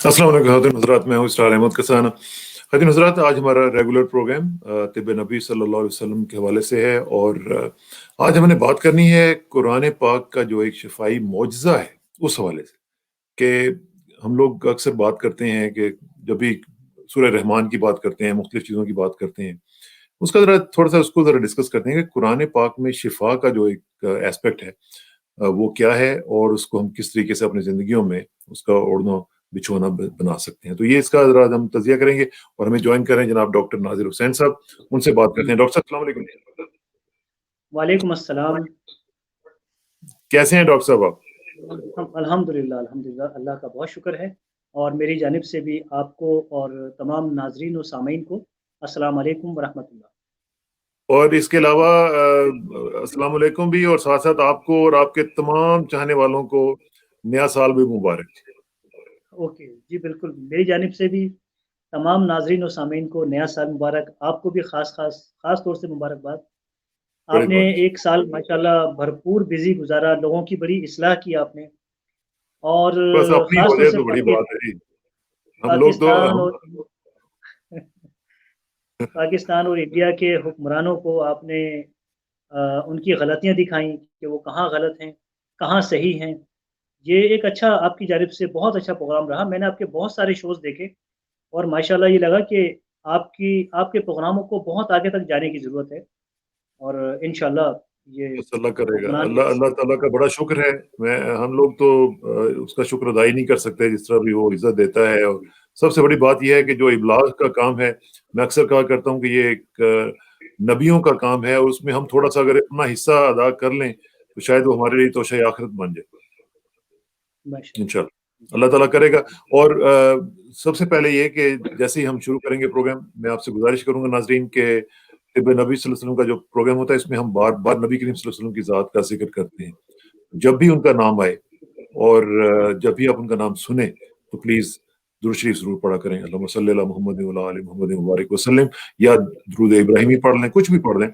अस्सलाम वालेकुम ख़ातिन हज़रात, मैं हूँ इसरार अहमद कसाना। ख़ातिन हज़रात, आज हमारा रेगुलर प्रोग्राम तिब नबी सल्लल्लाहु अलैहि वसल्लम के हवाले से है और आज हमने बात करनी है कुरान पाक का जो एक शिफाई मौजज़ा है उस हवाले से कि हम लोग अक्सर बात करते हैं कि जब भी सूरह रहमान की बात करते हैं, मुख्तलिफ चीज़ों की बात करते हैं, उसका ज़रा थोड़ा-सा उसको ज़रा डिस्कस करते हैं कि कुरान पाक में शिफा का जो एक एस्पेक्ट है वो क्या है और उसको हम किस तरीके से अपनी ज़िंदगियों में उसका ओढ़ना बिछोना बना सकते हैं। तो ये इसका ज़रा हम तज़िया करेंगे और हमें जॉइन कर रहे हैं जनाब डॉक्टर नाज़िर हुसैन साहब, उनसे बात करते हैं। डॉक्टर साहब अस्सलाम वालेकुम। वालेकुम अस्सलाम। कैसे हैं डॉक्टर साहब आप? अल्हम्दुलिल्लाह अल्लाह का बहुत शुक्र है और मेरी जानिब से भी आपको और तमाम नाज़रीन व सामीन को अस्सलाम वालेकुम व रहमतुल्लाह। और इसके अलावा अस्सलाम वालेकुम भी और साथ-साथ आपको और आपके तमाम चाहने वालों को नया साल भी मुबारक। ओके, जी बिल्कुल, मेरी जानिब से भी तमाम नाज़रीन व सामीन को नया साल मुबारक, आपको भी ख़ास तौर से मुबारकबाद। बड़ी आपने बात। 1 साल माशाल्लाह भरपूर बिज़ी गुज़ारा, लोगों की बड़ी इस्लाह की आपने और बस अपनी ख़ास हो तौर जाए से तो बड़ी बात है जी। हम लोग तो पाकिस्तान हम और पाकिस्तान और इंडिया के हुक्मरानों को आपने उनकी गलतियाँ दिखाई कि वो कहाँ गलत हैं, कहाँ सही हैं। ये एक अच्छा आपकी जानिब से बहुत अच्छा प्रोग्राम रहा। मैंने आपके बहुत सारे शोज़ देखे और माशाल्लाह ये लगा कि आपके प्रोग्रामों को बहुत आगे तक जाने की ज़रूरत है और इंशाअल्लाह ये बस अल्लाह करेगा। हुक्मरान अल्लाह अल्लाह ताला का बड़ा शुक्र है। हम लोग तो उसका शुक्र अदा ही नहीं कर सकते जिस तरह भी वो इज़्ज़त देता है और सबसे बड़ी बात ये है कि जो इब्लाग का काम है, मैं अक्सर कहा करता हूँ कि ये एक नबियों का काम है और उसमें हम थोड़ा-सा अगर अपना हिस्सा अदा कर लें, तो शायद वो हमारे लिए तोशा आखिरत बन जाए। माशाअल्लाह। इंशाअल्लाह, अल्लाह ताला करेगा और सबसे पहले ये कि जैसे ही हम शुरू करेंगे प्रोग्राम, मैं आपसे गुज़ारिश करूँगा नाज़रीन के तिब नबी सल्लल्लाहु अलैहि वसल्लम का जो प्रोग्राम होता है, इसमें हम बार-बार नबी करीम सल्लल्लाहु अलैहि वसल्लम की ज़ात का ज़िक्र करते हैं। जब भी उनका नाम आए और जब भी आप उनका नाम सुने, तो प्लीज़ दुरूद शरीफ ज़रूर पढ़ा करें। अल्लाहुम्मा सल्लि अला मुहम्मद व अला आलि मुहम्मद व बारिक वसल्लम या दुरूद इब्राहिमी पढ़ लें, कुछ भी पढ़ लें।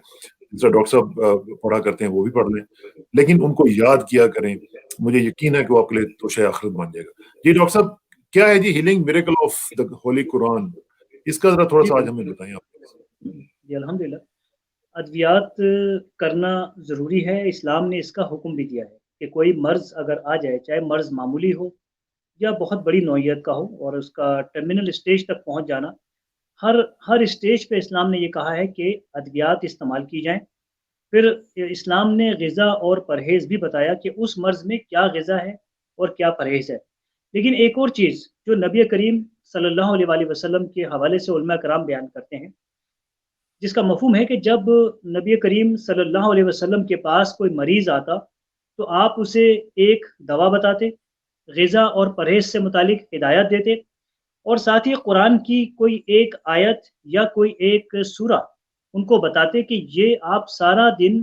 जैसा डॉक्टर साहब पढ़ा करते हैं, वो भी पढ़ लें। लेकिन उनको याद किया करें। मुझे यकीन है कि वो आपके लिए तोशा आखिरत बन जाएगा। जी डॉक्टर साहब, क्या है जी healing miracle of the holy Quran? इसका ज़रा जी थोड़ा-सा आज हमें बिल्कुल। बताएँ आप। जी अल्हम्दुलिल्लाह। अद्वियात करना ज़रूरी है, इस्लाम ने इसका हुक्म भी दिया है कि कोई मर्ज़ अगर आ जाए, चाहे मर्ज़ मामूली हो या बहुत बड़ी नौइयत का हो और उसका टर्मिनल स्टेज तक पहुँच जाना, हर हर स्टेज पे इस्लाम ने ये कहा है कि अद्वियात इस्तेमाल की जाएँ। फिर इस्लाम ने ग़िज़ा और परहेज़ भी बताया कि उस मर्ज़ में क्या ग़िज़ा है और क्या परहेज़ है। लेकिन एक और चीज़ जो नबी करीम सल्लल्लाहु अलैहि वसल्लम के हवाले से उलमा कराम बयान करते हैं, जिसका मफ़हूम है कि जब नबी करीम सल्लल्लाहु अलैहि वसल्लम के पास कोई मरीज़ आता, तो आप उसे एक दवा बताते, ग़िज़ा और परहेज़ से मुतालिक हिदायत देते और साथ ही कुरान की कोई एक आयत या कोई एक सूरा उनको बताते कि ये आप सारा दिन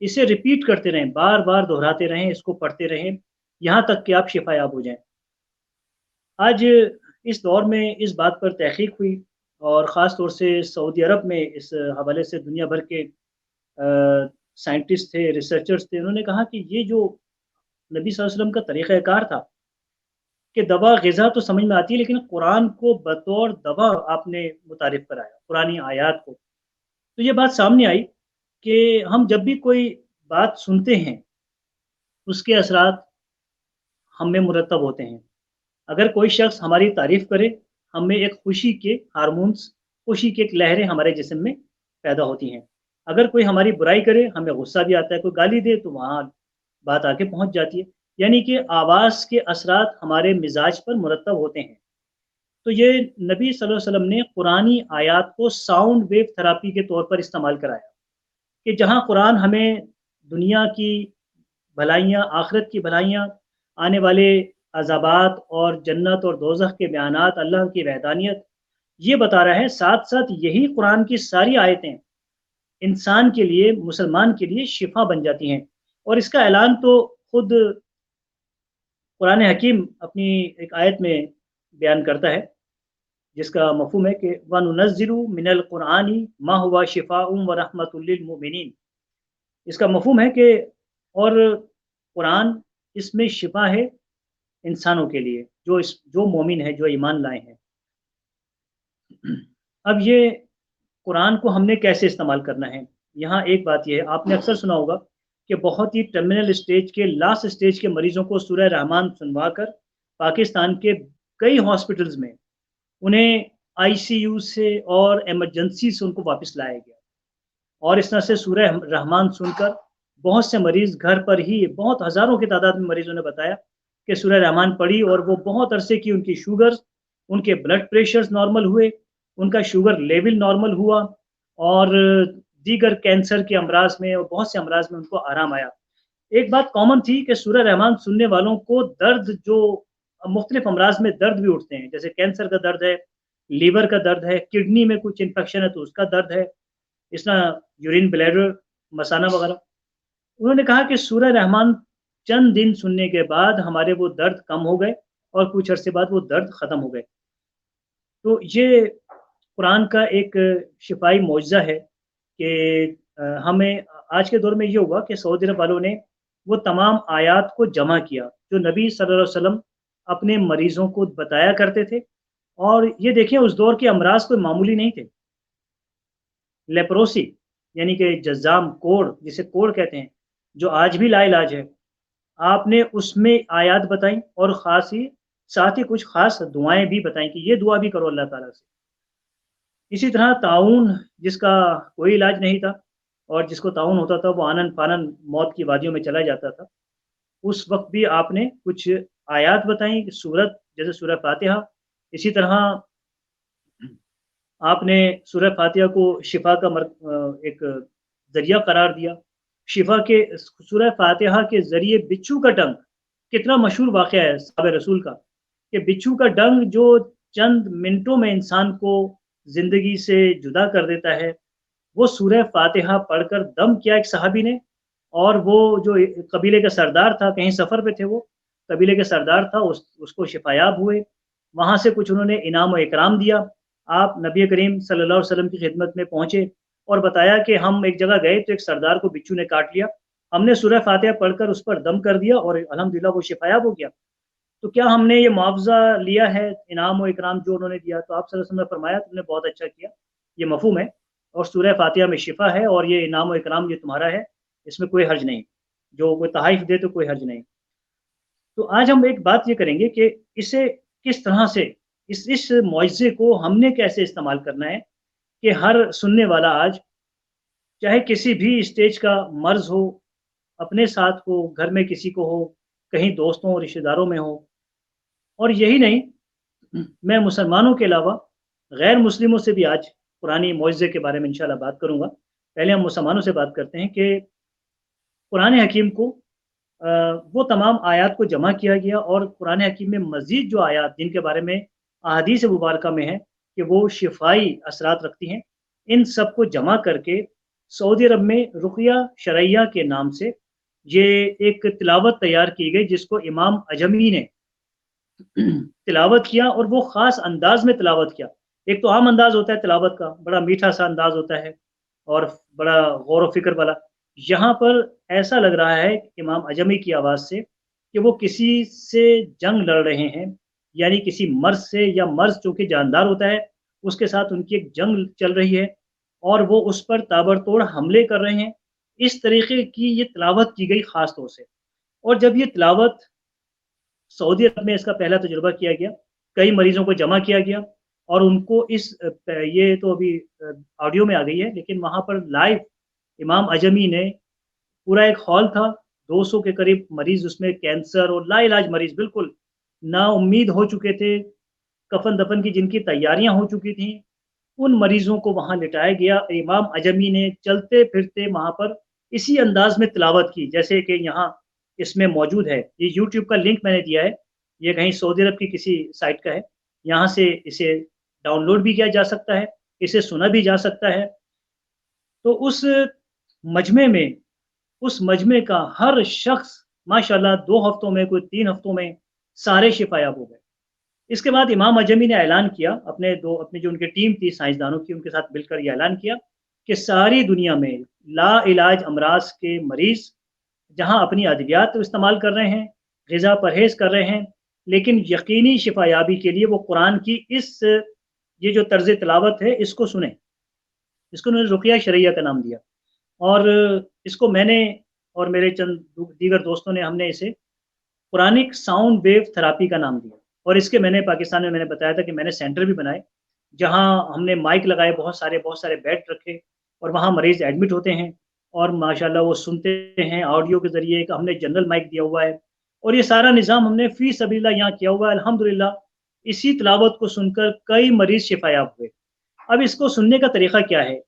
इसे रिपीट करते रहें, बार-बार दोहराते रहें, इसको पढ़ते रहें, यहाँ तक कि आप शिफ़ायाब हो जाएँ। आज इस दौर में इस बात पर तहक़ीक़ हुई और ख़ास तौर से सऊदी अरब में इस हवाले से दुनिया भर के साइंटिस्ट थे, रिसर्चर्स थे, उन्होंने कहा कि ये जो नबी सल्लल्लाहु अलैहि वसल्लम का तरीक़ाकार था कि दवा ग़िज़ा तो समझ में आती है लेकिन कुरान को बतौर दवा आपने मुतारिफ़ कराया, पुरानी आयत को। तो ये बात सामने आई कि हम जब भी कोई बात सुनते हैं, उसके असरात हम में मुरतब होते हैं। अगर कोई शख्स हमारी तारीफ़ करे, हमें एक खुशी के हार्मोन्स, खुशी की एक लहरें हमारे जिस्म में पैदा होती हैं। अगर कोई हमारी बुराई करे, हमें गुस्सा भी आता है, कोई गाली दे तो वहाँ बात आके पहुँच जाती है। यानी कि आवाज़ के असरात हमारे मिज़ाज पर मुरतब होते हैं। तो ये नबी सल्लल्लाहु अलैहि वसल्लम ने कुरानी आयत को साउंड वेव थेरेपी के तौर पर इस्तेमाल कराया कि जहाँ कुरान हमें दुनिया की भलाइयाँ, आखिरत की भलाइयाँ, आने वाले अज़ाबात और जन्नत और दोज़ख के बयानात, अल्लाह की वहदानियत, ये बता रहा है। साथ-साथ यही कुरान की सारी आयतें इंसान के लिए, मुसलमान के लिए शिफ़ा बन जाती हैं और इसका ऐलान तो खुद कुरान हकीम अपनी एक आयत में बयान करता है, जिसका मफ़हूम है कि वनुनज़्ज़िलु मिनल कुरआनी मा हुवा शिफ़ाउन व रहमतुल लिल मुमिनीन। इसका मफ़हूम है कि और कुरान इसमें शिफ़ा है इंसानों के लिए, जो मोमिन है, जो ईमान लाए हैं। अब ये कुरान को हमने कैसे इस्तेमाल करना है, यहाँ एक बात ये है, आपने अक्सर सुना होगा कि बहुत ही टर्मिनल स्टेज के, लास्ट स्टेज के मरीजों को सूरह रहमान सुनवा कर पाकिस्तान के कई हॉस्पिटल्स में उन्हें आईसीयू से और इमरजेंसी से उनको वापस लाया गया। और इस तरह से सूरह रहमान सुनकर बहुत से मरीज़ घर पर ही, बहुत हज़ारों की तादाद में मरीज़ों ने बताया कि सूरह रहमान पढ़ी और वो बहुत अरसे की उनकी शुगर, उनके ब्लड प्रेशर्स नॉर्मल हुए, उनका शुगर लेवल नॉर्मल हुआ और दीगर कैंसर के अमराज में और बहुत से अमराज में उनको आराम आया। एक बात कॉमन थी कि सूरह रहमान सुनने वालों को दर्द, जो मुख्तलिफ अमराज में दर्द भी उठते हैं, जैसे कैंसर का दर्द है, लीवर का दर्द है, किडनी में कुछ इन्फेक्शन है तो उसका दर्द है, इस तरह यूरिन ब्लैडर, मसाना वगैरह। उन्होंने कहा कि सूरह रहमान चंद दिन सुनने के बाद हमारे वो दर्द कम हो गए और कुछ अरसे बाद वो दर्द ख़त्म हो गए। तो ये कुरान का एक शिफाई मौजज़ा है कि हमें आज के दौर में ये हुआ कि सऊदी अरब वालों ने वो तमाम आयात को जमा किया जो नबी सल्लल्लाहु अलैहि वसल्लम अपने मरीज़ों को बताया करते थे। और ये देखिए, उस दौर के अमराज कोई मामूली नहीं थे। लेप्रोसी यानी कि जज़ाम, कोढ़, जिसे कोढ़ कहते हैं, जो आज भी लाइलाज है, आपने उसमें आयत बताई और ख़ास ही साथ ही कुछ ख़ास दुआएँ भी बताई कि ये दुआ भी करो अल्लाह ताला से। इसी तरह ताउन, जिसका कोई इलाज नहीं था और जिसको ताउन होता था वो आनन-फानन मौत की वादियों में चला जाता था, उस वक़्त भी आपने कुछ आयत बताई, सूरत जैसे सूरह फ़ातिहा। इसी तरह आपने सूरह फ़ातिहा को शिफ़ा का एक ज़रिया करार दिया। शिफ़ा के सूरह फ़ातिहा के ज़रिए बिच्छू का डंक, कितना मशहूर वाक़या है साहब रसूल का, कि बिच्छू का डंक जो चंद मिनटों में इंसान को ज़िंदगी से जुदा कर देता है, वो सूरह फ़ातिहा पढ़कर दम किया एक सहाबी ने। और वो जो कबीले का सरदार था, कहीं सफ़र पे थे वो, कबीले के सरदार था, उसको शिफ़ायाब हुए। वहाँ से कुछ उन्होंने इनाम व इकराम दिया। आप नबी करीम सल्लल्लाहु अलैहि वसल्लम की खिदमत में पहुँचे और बताया कि हम एक जगह गए तो एक सरदार को बिच्छू ने काट लिया। हमने सूरह फ़ातिहा पढ़कर उस पर दम कर दिया और अल्हम्दुलिल्लाह वो शिफ़ायाब हो गया। तो क्या हमने ये मुआवज़ा लिया है, इनाम व इकराम जो उन्होंने दिया? तो आप सल्लल्लाहु अलैहि वसल्लम ने फरमाया, तुमने बहुत अच्छा किया, ये मफ़हूम है और सूरह फ़ातिहा में शिफ़ा है और ये इनाम व इकराम ये तुम्हारा है, इसमें कोई हर्ज नहीं। जो कोई तहाइफ़ दे तो कोई हर्ज नहीं। तो आज हम एक बात ये करेंगे कि इसे किस तरह से, इस मुआज़े को हमने कैसे इस्तेमाल करना है कि हर सुनने वाला आज, चाहे किसी भी स्टेज का मर्ज़ हो, अपने साथ हो, घर में किसी को हो, कहीं दोस्तों, रिश्तेदारों में हो, और यही नहीं, मैं मुसलमानों के अलावा गैर मुस्लिमों से भी आज पुरानी मुआज़े के बारे में इंशाअल्लाह बात करूँगा। पहले हम मुसलमानों से बात करते हैं कि कुरान हकीम को वो तमाम आयात को जमा किया गया और कुरान हकीम में मज़ीद जो आयात जिनके बारे में अहादीस मुबारका में है कि वो शिफाई असरात रखती हैं, इन सब को जमा करके सऊदी अरब में रुक़या शरैया के नाम से ये एक तिलावत तैयार की गई, जिसको इमाम अजमी ने तिलावत किया और वो ख़ास अंदाज़ में तिलावत किया। एक तो आम अंदाज़ होता है तिलावत का, बड़ा मीठा-सा अंदाज़ होता है और बड़ा गौर व फ़िक्र वाला। यहाँ पर ऐसा लग रहा है इमाम अजमी की आवाज़ से कि वो किसी से जंग लड़ रहे हैं, यानी किसी मर्ज़ से, या मर्ज़ चूँकि जानदार होता है, उसके साथ उनकी एक जंग चल रही है और वो उस पर ताबड़तोड़ हमले कर रहे हैं। इस तरीक़े की ये तिलावत की गई ख़ास तौर से। और जब ये तिलावत सऊदी अरब में इसका पहला तजुर्बा किया गया, कई मरीज़ों को जमा किया गया और उनको ये तो अभी ऑडियो में आ गई है, लेकिन वहाँ पर लाइव इमाम अजमी ने, पूरा एक हॉल था, 200 के करीब मरीज़ उसमें, कैंसर और लाइलाज मरीज़, बिल्कुल नाउम्मीद हो चुके थे, कफ़न-दफ़न की जिनकी तैयारियाँ हो चुकी थीं, उन मरीज़ों को वहाँ लिटाया गया। इमाम अजमी ने चलते-फिरते वहाँ पर इसी अंदाज़ में तिलावत की, जैसे कि यहाँ इसमें मौजूद है। ये यूट्यूब का लिंक मैंने दिया है, ये कहीं सऊदी अरब की किसी साइट का है, यहाँ से इसे डाउनलोड भी किया जा सकता है, इसे सुना भी जा सकता है। तो मजमे में उस मजमे का हर शख्स माशाअल्लाह 2 हफ्तों में, कोई 3 हफ्तों में सारे शिफायाब हो गए। इसके बाद इमाम अजमी ने ऐलान किया, अपनी जो उनकी टीम थी साइंसदानों की, उनके साथ मिलकर ये ऐलान किया कि सारी दुनिया में लाइलाज अमराज के मरीज़ जहाँ अपनी अद्वियात इस्तेमाल कर रहे हैं, ग़िज़ा परहेज़ कर रहे हैं, لیکن یقینی شفا یابی کے لیے وہ قرآن کی یہ جو طرز تلاوت ہے اس کو سنیں. اس کو انہوں نے رقیہ شرعیہ کا نام دیا، اور اس کو میں نے اور میرے چند دیگر دوستوں نے، ہم نے اسے قرآنک ساؤنڈ ویو تھراپی کا نام دیا. اور اس کے میں نے پاکستان میں نے بتایا تھا کہ میں نے سینٹر بھی بنائے، جہاں ہم نے مائک لگائے، بہت سارے بیڈ رکھے، اور وہاں مریض ایڈمٹ ہوتے ہیں اور ماشاءاللہ وہ سنتے ہیں آڈیو کے ذریعے. ہم نے جنرل مائک دیا ہوا ہے، اور یہ سارا نظام ہم نے فی سبیل اللہ یہاں کیا ہوا ہے الحمدللہ. اسی تلاوت کو سن کر کئی مریض شفا یاب ہوئے. اب اس کو سننے کا طریقہ کیا ہے؟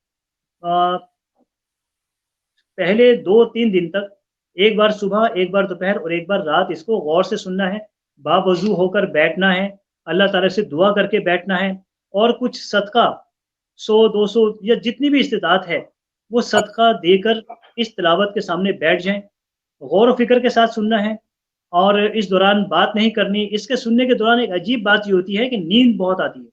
پہلے 2-3 دن تک ایک بار صبح، ایک بار دوپہر اور ایک بار رات اس کو غور سے سننا ہے. باوضو ہو کر بیٹھنا ہے، اللہ تعالیٰ سے دعا کر کے بیٹھنا ہے، اور کچھ صدقہ 100-200 یا جتنی بھی استطاعت ہے وہ صدقہ دے کر اس تلاوت کے سامنے بیٹھ جائیں. غور و فکر کے ساتھ سننا ہے، اور اس دوران بات نہیں کرنی. اس کے سننے کے دوران ایک عجیب بات یہ ہوتی ہے کہ نیند بہت آتی ہے.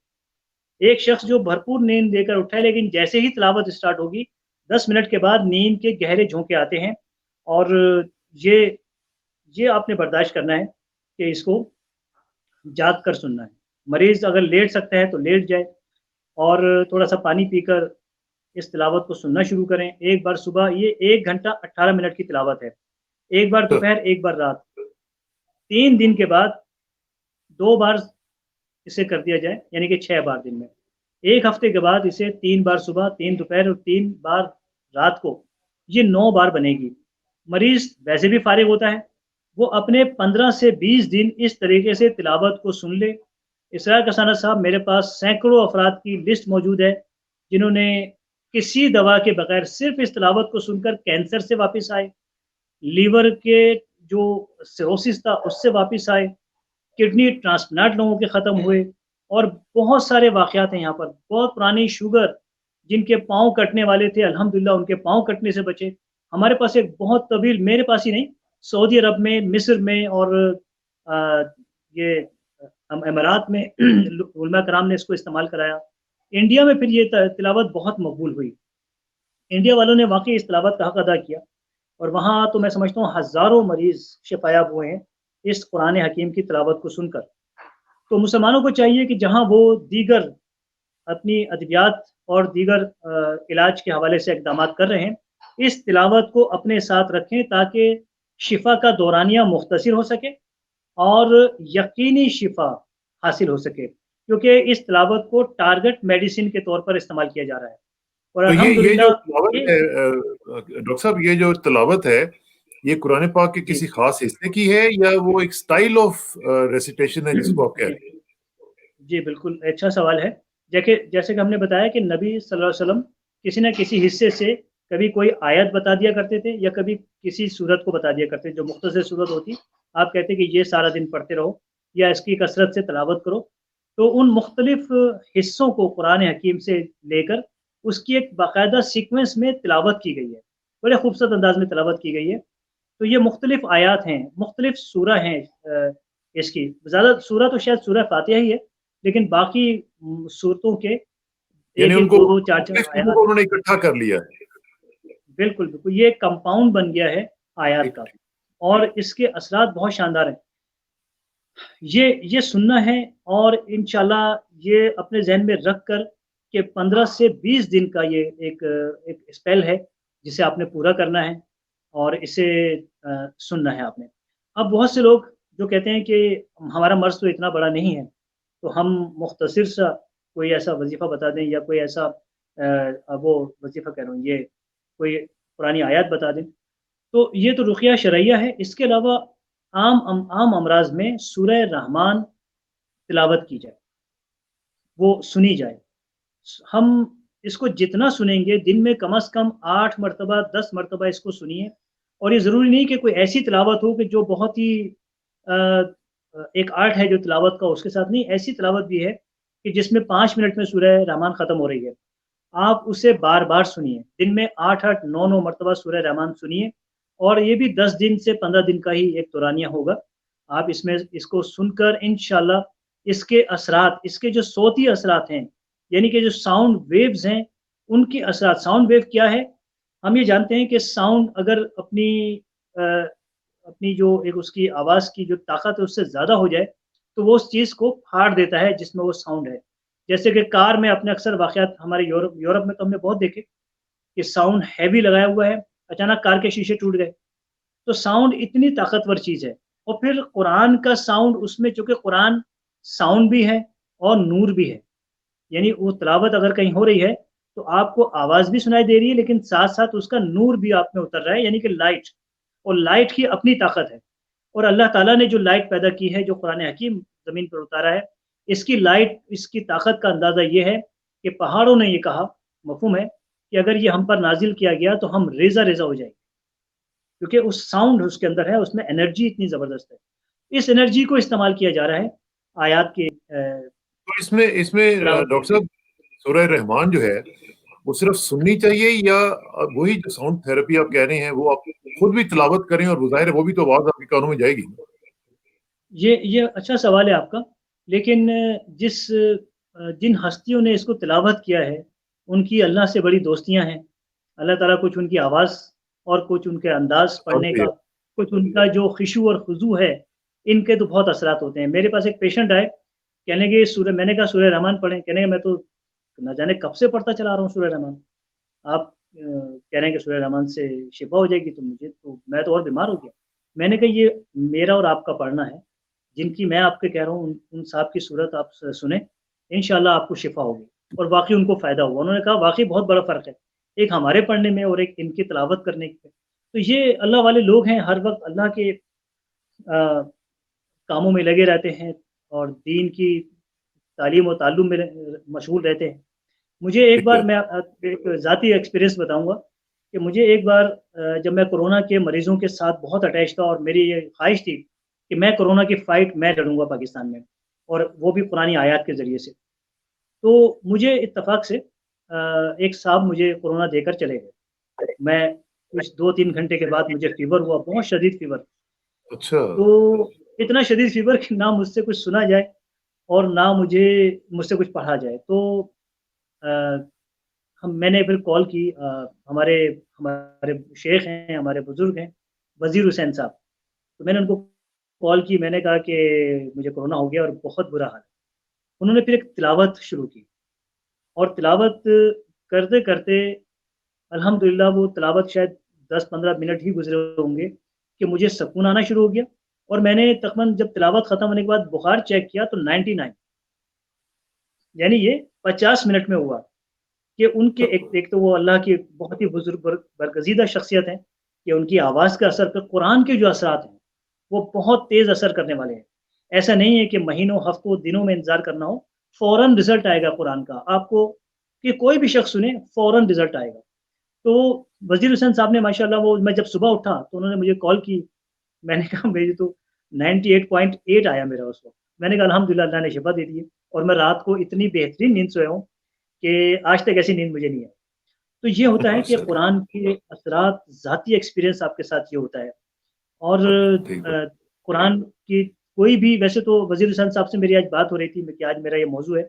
ایک شخص جو بھرپور نیند دے کر اٹھا ہے، لیکن جیسے ہی تلاوت اسٹارٹ ہوگی 10 منٹ کے بعد نیند کے گہرے جھونکے آتے ہیں. اور یہ یہ آپ نے برداشت کرنا ہے کہ اس کو جاگ کر سننا ہے. مریض اگر لیٹ سکتا ہے تو لیٹ جائے، اور تھوڑا سا پانی پی کر اس تلاوت کو سننا شروع کریں. ایک بار صبح، یہ 1 گھنٹہ 18 منٹ کی تلاوت ہے. ایک بار دوپہر، ایک بار رات. 3 دن کے بعد 2 بار اسے کر دیا جائے، یعنی کہ 6 بار دن میں. ایک ہفتے کے بعد اسے 3 بار صبح، 3 دوپہر اور 3 بار رات کو، یہ 9 بار بنے گی. مریض ویسے بھی فارغ ہوتا ہے، وہ اپنے 15 سے 20 دن اس طریقے سے تلاوت کو سن لے. اسرار کسانہ صاحب، میرے پاس سینکڑوں افراد کی لسٹ موجود ہے جنہوں نے کسی دوا کے بغیر صرف اس تلاوت کو سن کر کینسر سے واپس آئے، لیور کے جو سیروسس تھا اس سے واپس آئے، کڈنی ٹرانسپلانٹ لوگوں کے ختم ہوئے، اور بہت سارے واقعات ہیں یہاں پر. بہت پرانی شوگر جن کے پاؤں کٹنے والے تھے، الحمدللہ ان کے پاؤں کٹنے سے بچے. ہمارے پاس ایک بہت طویل، میرے پاس ہی نہیں، سعودی عرب میں، مصر میں، اور یہ امارات میں علماء کرام نے اس کو استعمال کرایا. انڈیا میں پھر یہ تلاوت بہت مقبول ہوئی. انڈیا والوں نے واقعی اس تلاوت کا حق ادا کیا، اور وہاں تو میں سمجھتا ہوں ہزاروں مریض شفایاب ہوئے ہیں اس قرآن حکیم کی تلاوت کو سن کر. تو مسلمانوں کو چاہیے کہ جہاں وہ دیگر اپنی ادویات اور دیگر علاج کے حوالے سے اقدامات کر رہے ہیں، اس تلاوت کو اپنے ساتھ رکھیں تاکہ شفا کا دورانیہ مختصر ہو سکے اور یقینی شفا حاصل ہو سکے، کیونکہ اس تلاوت کو ٹارگٹ میڈیسن کے طور پر استعمال کیا جا رہا ہے. اور تو یہ الحمدللہ جو تلاوت ہے ڈاکٹر صاحب، یہ جو تلاوت ہے یہ قرآن پاک کے جی کسی خاص حصے کی ہے یا وہ ایک سٹائل آف ریسیٹیشن ہے جس کو آپ کہہ رہے ہیں؟ جی بالکل اچھا سوال ہے. جیسے کہ ہم نے بتایا کہ نبی صلی اللہ علیہ وسلم کسی نہ کسی حصے سے کبھی کوئی آیت بتا دیا کرتے تھے، یا کبھی کسی صورت کو بتا دیا کرتے تھے جو مختصر صورت ہوتی. آپ کہتے کہ یہ سارا دن پڑھتے رہو یا اس کی کثرت سے تلاوت کرو. تو ان مختلف حصوں کو قرآن حکیم سے لے کر اس کی ایک باقاعدہ سیکوینس میں تلاوت کی گئی ہے، بڑے خوبصورت انداز میں تلاوت کی گئی ہے. تو یہ مختلف آیات ہیں، مختلف سورہ ہیں. اس کی زیادہ سورہ تو شاید سورہ فاتحہ ہی ہے، لیکن باقی صورتوں کے یعنی ایک ان ایک کو دو دو چار چار مختلف چیزوں آیات. کو انہوں نے اکٹھا کر لیا ہے. بالکل بالکل، یہ ایک کمپاؤنڈ بن گیا ہے آیات کا، ٹھیک. اور اس کے اثرات بہت شاندار ہیں. یہ سننا ہے، اور انشاءاللہ یہ اپنے ذہن میں رکھ کر کہ 15 سے 20 دن کا یہ ایک اسپیل ہے جسے آپ نے پورا کرنا ہے، اور اسے سننا ہے آپ نے. اب بہت سے لوگ جو کہتے ہیں کہ ہمارا مرض تو اتنا بڑا نہیں ہے، تو ہم مختصر سا کوئی ایسا وظیفہ بتا دیں، یا کوئی ایسا وہ وظیفہ کہہ رہا ہوں، یہ کوئی پرانی آیات بتا دیں. تو یہ تو رقیہ شرعیہ ہے. اس کے علاوہ عام امراض میں سورہ رحمان تلاوت کی جائے، وہ سنی جائے. ہم اس کو جتنا سنیں گے، دن میں کم از کم 8 مرتبہ 10 مرتبہ اس کو سنیے. اور یہ ضروری نہیں کہ کوئی ایسی تلاوت ہو کہ جو بہت ہی ایک آرٹ ہے جو تلاوت کا، اس کے ساتھ نہیں. ایسی تلاوت بھی ہے کہ جس میں 5 منٹ میں سورہ رحمان ختم ہو رہی ہے، آپ اسے بار بار سنیے. دن میں 8 مرتبہ سورہ رحمان سنیے، اور یہ بھی 10 دن سے 15 دن کا ہی ایک دورانیہ ہوگا. آپ اس کو سن کر انشاءاللہ اس کے اثرات، اس کے جو صوتی اثرات ہیں، یعنی کہ جو ساؤنڈ ویوز ہیں، ان کے اثرات. ساؤنڈ ویو کیا ہے؟ ہم یہ جانتے ہیں کہ ساؤنڈ اگر اپنی جو ایک اس کی آواز کی جو طاقت ہے اس سے زیادہ ہو جائے تو वो उस चीज़ को फाड़ देता है जिसमें वो साउंड है। जैसे कि कार में आपने अक्सर वाक़यात हमारे यूरोप यूरोप में तो हमने बहुत देखे कि साउंड हैवी लगाया हुआ है, अचानक कार के शीशे टूट गए। तो साउंड इतनी ताकतवर चीज़ है और फिर कुरान का साउंड उसमें, चूँकि कुरान साउंड भी है और नूर भी है। यानी वो तिलावत अगर कहीं हो रही है, तो आपको आवाज़ भी सुनाई दे रही है, लेकिन साथ-साथ उसका नूर भी आप में उतर रहा है, यानी कि लाइट। और लाइट की अपनी ताकत है। और अल्लाह ताला ने जो लाइट पैदा की है, जो कुरान हकीम ज़मीन पर उतारा है, इसकी लाइट, इसकी ताकत का अंदाज़ा ये है कि पहाड़ों ने ये कहा, मफ़हूम है, कि अगर ये हम पर नाज़िल किया गया तो हम रेज़ा-रेज़ा हो जाएँगे। क्योंकि उस साउंड उसके अंदर है, उसमें एनर्जी इतनी ज़बरदस्त है। इस एनर्जी को इस्तेमाल किया जा रहा है आयात के तो इसमें इसमें तिलावत के डॉक्टर लिए। साहब, सूरह रहमान जो है वो सिर्फ सुननी चाहिए, या वही जो साउंड थेरेपी आप कह रहे हैं वो आप खुद भी तिलावत करें, और ज़ाहिर है वो भी तो आवाज़ आपके कानों में जाएगी। ये अच्छा सवाल है आपका। लेकिन जिन हस्तियों ने इसको तिलावत किया है, उनकी अल्लाह से बड़ी दोस्तियाँ हैं। अल्लाह ताला कुछ उनकी आवाज़ और कुछ उनके अंदाज़ और पढ़ने भी का, है। कुछ उनका जो ख़ुशू और ख़ुज़ू है, इनके तो बहुत असरात होते हैं। मेरे पास एक पेशेंट आए, कहने लगे सूरह, मैंने कहा सूरह रहमान पढ़ें, कहने लगे मैं तो ना जाने कब से पढ़ता चला रहा हूँ सूरह रहमान। आप कह रहे हैं कि सूरह रहमान से शिफ़ा हो जाएगी, तो मुझे तो, मैं तो और बीमार हो गया। मैंने कहा ये मेरा और आपका पढ़ना है, जिनकी मैं आपको कह रहा हूँ उन साहब की सूरत आप सुने, इंशाल्लाह आपको शिफ़ा होगी। और वाक़ई उनको फ़ायदा हुआ। उन्होंने कहा वाक़ई बहुत बड़ा फ़र्क है, एक हमारे पढ़ने में और एक इनकी तिलावत करने में। तो ये अल्लाह वाले लोग हैं, हर वक़्त अल्लाह के कामों में लगे रहते हैं और दीन की तालीम और ताल्लुम में मशगूल रहते हैं। मुझे एक बार, बिल्कुल। मैं एक ज़ाती एक्सपीरियंस बताऊँगा कि मुझे एक बार जब मैं कोरोना के मरीज़ों के साथ बहुत अटैच था और मेरी ये ख़्वाहिश थी कि मैं कोरोना की फ़ाइट मैं लड़ूँगा पाकिस्तान में, और वो भी कुरानी आयात के ज़रिए से। तो मुझे इत्तेफ़ाक से एक साहब मुझे कोरोना देकर चले गए। मैं कुछ 2-3 घंटे के बाद मुझे फ़ीवर हुआ, बहुत शदीद फ़ीवर। अच्छा। तो इतना शदीद फ़ीवर कि ना मुझसे कुछ सुना जाए और ना मुझसे कुछ पढ़ा जाए। तो अ, मैंने फिर कॉल की, हमारे हमारे शेख हैं, हमारे बुज़ुर्ग हैं, वज़ीर हुसैन साहब। तो मैंने उनको कॉल की, मैंने कहा कि मुझे कोरोना हो गया और बहुत बुरा हाल है। उन्होंने फिर एक तिलावत शुरू की और तिलावत करते-करते अल्हम्दुलिल्लाह वो तिलावत शायद 10-15 मिनट ही गुज़रे होंगे कि मुझे सुकून आना शुरू हो गया। और मैंने तक़रीबन जब तिलावत ख़त्म होने के बाद बुखार चेक किया तो 99, यानी ये 50 मिनट में हुआ। कि उनके एक एक तो वो अल्लाह की बहुत ही बुज़ुर्ग बरगज़ीदा शख़्सियत हैं कि उनकी आवाज़ का असर, पर कुरान के जो असरात हैं, वो बहुत तेज़ असर करने वाले हैं। ऐसा नहीं है कि महीनों, हफ़्तों, दिनों में इंतज़ार करना हो, फ़ौरन रिज़ल्ट आएगा कुरान का। आपको कि कोई भी शख़्स सुने, फ़ौरन रिज़ल्ट आएगा। तो वज़ीर हुसैन साहब ने माशाअल्लाह, वो मैं जब सुबह उठा तो उन्होंने मुझे कॉल की। मैंने कहा मेरी तो 98.8 आया मेरा उस वक़्त। मैंने कहा अल्हम्दुलिल्लाह, अल्लाह ने शिफ़ा दे दी है और मैं रात को इतनी बेहतरीन नींद सोया हूँ कि आज तक ऐसी नींद मुझे नहीं आई। तो ये होता है कि माशाल्लाह। कुरान के असरात, ज़ाती एक्सपीरियंस आपके साथ ये होता है। और ठीक बात। कुरान की कोई भी, वैसे तो वज़ीर हुसैन साहब से मेरी आज बात हो रही थी कि आज मेरा ये मौज़ू है।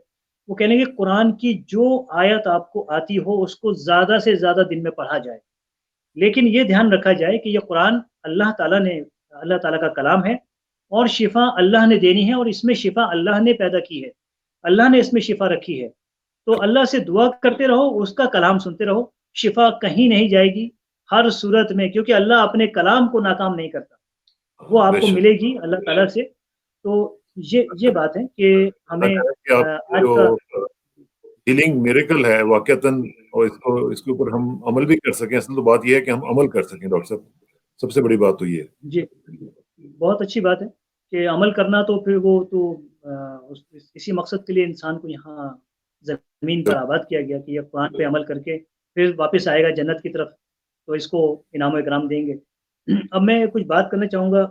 वो कह रहे हैं कि कुरान की जो आयत आपको आती हो उसको ज़्यादा से ज़्यादा दिन में पढ़ा जाए। लेकिन ये ध्यान रखा जाए कि ये कुरान अल्लाह ताला का कलाम है और शिफ़ा अल्लाह ने देनी है और इसमें शिफ़ा अल्लाह ने पैदा की है। अल्लाह ने इसमें शिफ़ा रखी है। तो अल्लाह से दुआ करते रहो, उसका कलाम सुनते रहो, शिफ़ा कहीं नहीं जाएगी, हर सूरत में, क्योंकि अल्लाह अपने कलाम को नाकाम नहीं करता। वो आपको बेशक। मिलेगी अल्लाह ताला से। तो ये बात है कि अल्लाह हमें करे कि आपकी आज जो का हीलिंग मिरेकल है वाक़तन, और इसके ऊपर हम अमल भी कर सकें। असल तो बात ये है कि हम अमल कर सकें डॉक्टर साहब, सबसे बड़ी बात तो ये है। जी, बहुत अच्छी बात है कि अमल करना, तो फिर वो तो इसी मकसद के लिए इंसान को यहाँ ज़मीन पर आबाद किया गया कि ये कुरान पे अमल करके फिर वापस आएगा जन्नत की तरफ, तो इसको इनाम इकराम देंगे। अब मैं कुछ बात करना चाहूँगा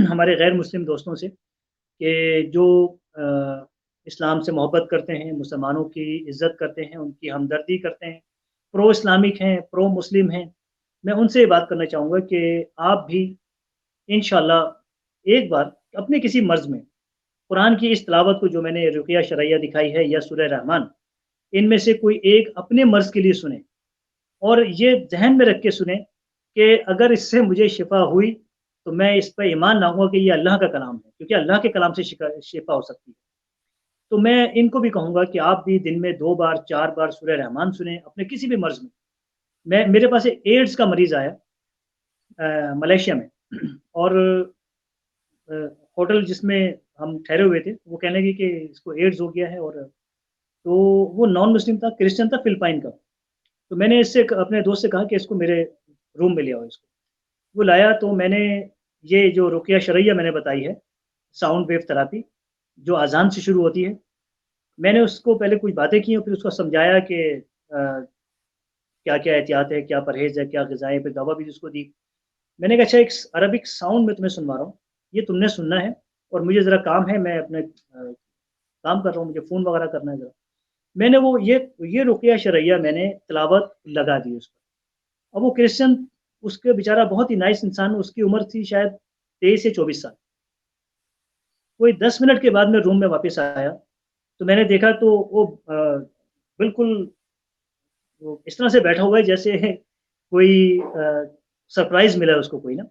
हमारे गैर मुस्लिम दोस्तों से कि जो इस्लाम से मोहब्बत करते हैं, मुसलमानों की इज़्ज़त करते हैं, उनकी हमदर्दी करते हैं, प्रो इस्लामिक हैं, प्रो मुस्लिम हैं। मैं उनसे ये बात करना चाहूँगा कि आप भी इंशाअल्लाह एक बार अपने किसी मर्ज़ में कुरान की इस तिलावत को, जो मैंने रुक़िया शरइया दिखाई है या सूरह रहमान, इनमें से कोई एक अपने मर्ज़ के लिए सुने और ये ज़हन में रख के सुने कि अगर इससे मुझे शिफ़ा हुई تو میں اس پہ ایمان لاؤں گا کہ یہ اللہ کا کلام ہے، کیونکہ اللہ کے کلام سے شفا ہو سکتی ہے۔ تو میں ان کو بھی کہوں گا کہ آپ بھی دن میں 2 بار 4 بار سورہ رحمان سنیں اپنے کسی بھی مرض میں میرے پاس ایڈز کا مریض آیا ملیشیا میں، اور ہوٹل جس میں ہم ٹھہرے ہوئے تھے وہ کہنے لگے کہ اس کو ایڈز ہو گیا ہے، اور تو وہ نان مسلم تھا، کرسچن تھا، فلپائن کا۔ تو میں نے اس سے اپنے دوست سے کہا کہ اس کو میرے روم میں لے آؤ، اس کو وہ لایا۔ تو میں نے یہ جو رقیہ شرعیہ میں نے بتائی ہے، ساؤنڈ ویو تھراپی جو اذان سے شروع ہوتی ہے، میں نے اس کو پہلے کچھ باتیں کی اور پھر اس کو سمجھایا کہ کیا کیا احتیاط ہے، کیا پرہیز ہے، کیا غذائیں، پھر دوا بھی اس کو دی۔ میں نے کہا اچھا ایک عربک ساؤنڈ میں تمہیں سنوا رہا ہوں، یہ تم نے سننا ہے، اور مجھے ذرا کام ہے، میں اپنے کام کر رہا ہوں، مجھے فون وغیرہ کرنا ہے ذرا۔ میں نے وہ یہ رقیہ شرعیہ میں نے تلاوت لگا دی اس پر، اور وہ کرسچن، اس کے بیچارہ بہت ہی نائس انسان، اس کی عمر تھی شاید 23 یا 24 سال۔ کوئی 10 منٹ کے بعد میں روم میں واپس آیا تو میں نے دیکھا تو وہ بالکل اس طرح سے بیٹھا ہوا ہے جیسے کوئی سرپرائز ملا اس کو کوئی نا۔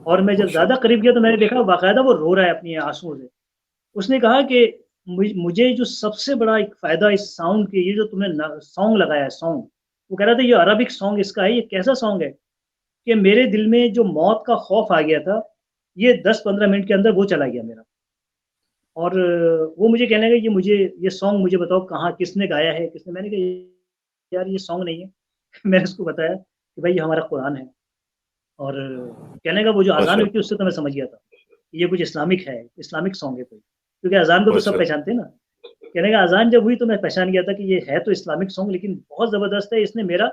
اور میں جب زیادہ قریب گیا تو میں نے دیکھا باقاعدہ وہ رو رہا ہے اپنی آنسوؤں سے۔ اس نے کہا کہ مجھے جو سب سے بڑا ایک فائدہ اس ساؤنڈ کے، یہ جو تم نے سانگ لگایا ہے، سانگ، وہ کہہ رہا تھا یہ عربک سانگ اس کا ہے، یہ کیسا سانگ ہے کہ میرے دل میں جو موت کا خوف آ گیا تھا، یہ 10-15 منٹ کے اندر وہ چلا گیا میرا۔ اور وہ مجھے کہنے لگا یہ سانگ مجھے بتاؤ کہاں، کس نے گایا ہے، کس نے۔ میں نے کہا یار یہ سانگ نہیں ہے۔ میں نے اس کو بتایا کہ بھائی یہ ہمارا قرآن ہے، اور کہنے کا وہ جو اذان ہوئی تھی اس سے تو میں سمجھ گیا تھا یہ کچھ اسلامک ہے، اسلامک سانگ ہے کوئی، کیونکہ اذان کو تو سب پہچانتے ہیں نا۔ کہنے کا اذان جب ہوئی تو میں پہچان گیا تھا کہ یہ ہے تو اسلامک سانگ، لیکن بہت زبردست ہے، اس نے میرا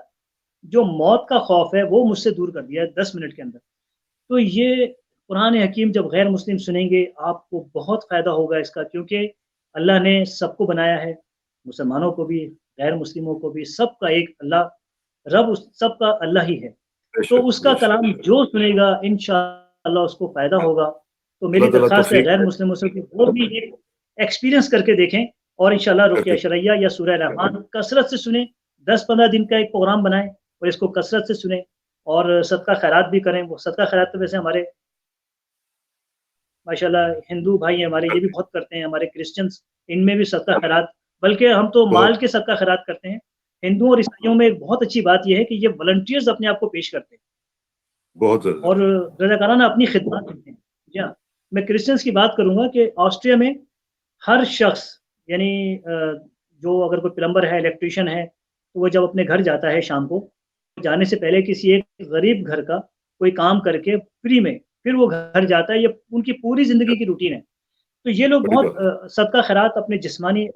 جو موت کا خوف ہے وہ مجھ سے دور کر دیا ہے 10 منٹ کے اندر۔ تو یہ قرآن حکیم جب غیر مسلم سنیں گے آپ کو بہت فائدہ ہوگا اس کا، کیونکہ اللہ نے سب کو بنایا ہے، مسلمانوں کو بھی، غیر مسلموں کو بھی، سب کا ایک اللہ رب، سب کا اللہ ہی ہے۔ تو اس کا کلام جو سنے گا انشاءاللہ اس کو فائدہ ہوگا۔ تو میری درخواست ہے غیر مسلموں سے کہ وہ بھی ایک ایکسپیرینس کر کے دیکھیں، اور انشاءاللہ رقیہ شرعیہ یا سورہ رحمان کثرت سے سنیں، 10-15 دن کا ایک پروگرام بنائیں اور اس کو کثرت سے سنیں، اور صدقہ خیرات بھی کریں۔ وہ صدقہ خیرات تو ویسے ہمارے ماشاءاللہ ہندو بھائی ہیں ہمارے، یہ بھی بہت کرتے ہیں، ہمارے کرسچنس ان میں بھی صدقہ خیرات، بلکہ ہم تو مال کے صدقہ خیرات کرتے ہیں۔ ہندوؤں اور عیسائیوں میں ایک بہت اچھی بات یہ ہے کہ یہ والنٹیئرز اپنے آپ کو پیش کرتے ہیں بہت اور رضاکارانہ اپنی خدمات کرتے ہیں۔ جی ہاں، میں کرسچنس کی بات کروں گا کہ آسٹریا میں ہر شخص، یعنی جو اگر کوئی پلمبر ہے، الیکٹریشین ہے، تو وہ جب اپنے گھر جاتا ہے شام کو، جانے سے پہلے کسی ایک غریب گھر کا کوئی کام کر کے فری میں پھر وہ گھر جاتا ہے۔ یہ ان کی پوری زندگی کی روٹین ہے۔ تو یہ لوگ بہت صدقہ خیرات اپنے جسمانی،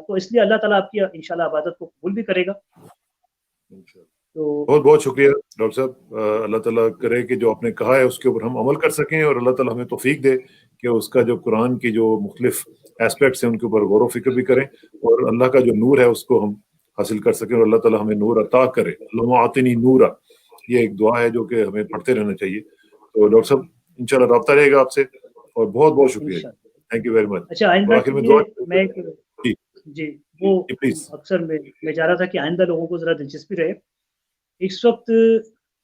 تو اس لیے اللہ تعالیٰ آپ کی انشاءاللہ عبادت کو قبول بھی کرے گا۔ تو بہت بہت شکریہ ڈاکٹر صاحب، اللہ تعالیٰ کرے کہ جو آپ نے کہا ہے اس کے اوپر ہم عمل کر سکیں، اور اللہ تعالیٰ ہمیں توفیق دے کہ اس کا جو قرآن کی جو مختلف ایسپیکٹس ہیں ان کے اوپر غور و فکر بھی کریں، اور اللہ کا جو نور ہے اس کو ہم حاصل کر سکیں، اور اللہ تعالیٰ ہمیں نور عطا کرے۔ اللہم آتنی نورا، یہ ایک دعا ہے جو کہ ہمیں پڑھتے رہنا چاہیے۔ تو ڈاکٹر صاحب انشاءاللہ رابطہ رہے گا آپ سے، اور بہت بہت شکریہ، تھینک یو ویری مچ۔ اچھا آئندہ جی وہ اکثر میں چاہ رہا تھا کہ آئندہ لوگوں کو ذرا دلچسپی رہے۔ اس وقت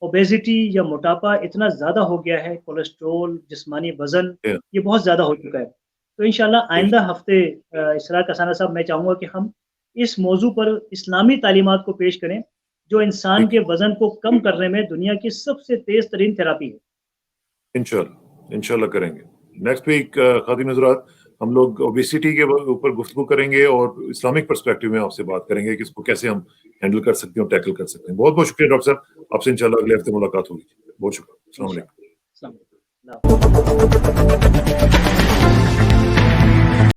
اوبیسٹی یا موٹاپا اتنا زیادہ ہو گیا ہے، کولیسٹرول، جسمانی وزن یہ بہت زیادہ ہو چکا ہے۔ تو انشاءاللہ آئندہ ہفتے اسرار کسانہ صاحب میں چاہوں گا کہ ہم اس موضوع پر اسلامی تعلیمات کو پیش کریں جو انسان کے وزن کو کم کرنے میں دنیا کی سب سے تیز ترین تھراپی ہے۔ انشاءاللہ کریں گے۔ نیکسٹ ویک خواتین حضرات ہم لوگ اوبیسٹی کے اوپر گفتگو کریں گے، اور اسلامک پرسپیکٹو میں آپ سے بات کریں گے کہ اس کو کیسے ہم ہینڈل کر سکتے ہیں اور ٹیکل کر سکتے ہیں۔ بہت بہت شکریہ ڈاکٹر صاحب، آپ سے انشاءاللہ اگلے ہفتے ملاقات ہوگی۔ بہت شکریہ، السلام علیکم۔